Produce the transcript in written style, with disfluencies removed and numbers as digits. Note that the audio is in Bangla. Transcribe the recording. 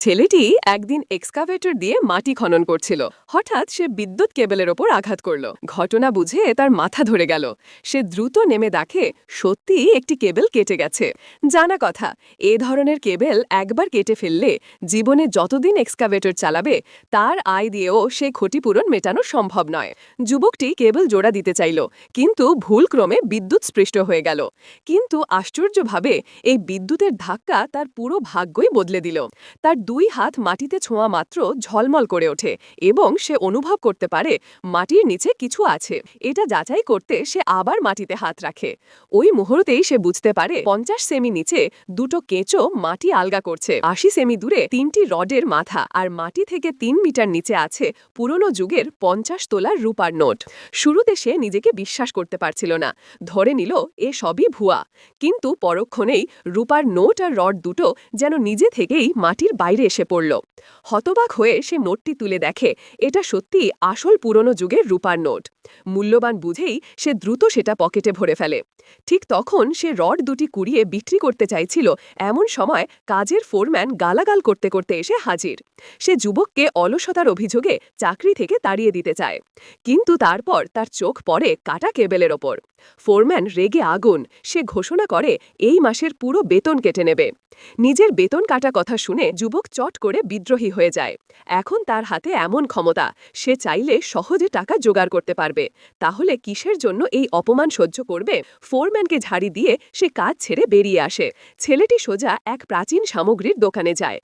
ছেলেটি একদিন এক্সকাভেটর দিয়ে মাটি খনন করছিল। হঠাৎ সে বিদ্যুৎ কেবলের ওপর আঘাত করল। ঘটনা বুঝে তার মাথা ধরে গেল। সে দ্রুত নেমে দেখে সত্যি একটি কেবল কেটে গেছে। জানা কথা, এ ধরনের কেবল একবার কেটে ফেললে জীবনে যতদিন এক্সকাভেটর চালাবে তার আয় দিয়েও সেই ক্ষতিপূরণ মেটানো সম্ভব নয়। যুবকটি কেবল জোড়া দিতে চাইল, কিন্তু ভুলক্রমে বিদ্যুৎ স্পৃষ্ট হয়ে গেল। কিন্তু আশ্চর্যভাবে এই বিদ্যুতের ধাক্কা তার পুরো ভাগ্যই বদলে দিল। তার দুই হাত মাটিতে ছোঁয়া মাত্র ঝলমল করে ওঠে এবং সে অনুভব করতে পারে মাটির নিচে কিছু আছে। এটা যাচাই করতে সে আবার মাটিতে হাত রাখে। ওই মুহূর্তেই সে বুঝতে পারে 50 সেমি নিচে দুটো কেঁচো মাটি আলগা করছে। 80 সেমি দূরে 3টি রডের মাথা, আর মাটি থেকে 3 মিটার নিচে আছে পুরনো যুগের 50 তোলার রূপার নোট। শুরুতে সে নিজেকে বিশ্বাস করতে পারছিল না, ধরে নিল এ সবই ভুয়া। কিন্তু পরক্ষণেই রূপার নোট আর রড দুটো যেন নিজে থেকেই মাটির বাইরে এসে পড়ল। হতবাক হয়ে সে নোটটি তুলে দেখে এটা সত্যিই আসল পুরনো যুগের রূপার নোট। মূল্যবান বুঝেই সে দ্রুত সেটা পকেটে ভরে ফেলে। ঠিক তখন সে রড দুটি কুড়িয়ে বিক্রি করতে চাইছিল, এমন সময় কাজের ফোরম্যান গালাগাল করতে করতে এসে হাজির। সে যুবককে অলসতার অভিযোগে চাকরি থেকে তাড়িয়ে দিতে চায়, কিন্তু তারপর তার চোখ পড়ে কাটা কেবেলের ওপর। ফোরম্যান রেগে আগুন। সে ঘোষণা করে এই মাসের পুরো বেতন কেটে নেবে। নিজের বেতন কাটা কথা শুনে যুবক চট করে বিদ্রোহী হয়ে যায়। এখন তার হাতে এমন ক্ষমতা, সে চাইলে সহজে টাকা জোগাড় করতে পারবে। তাহলে কিসের জন্য এই অপমান সহ্য করবে? ফোরম্যানকে ঝাড়ি দিয়ে সে কাজ ছেড়ে বেরিয়ে আসে। ছেলেটি সোজা এক প্রাচীন সামগ্রীর দোকানে যায়।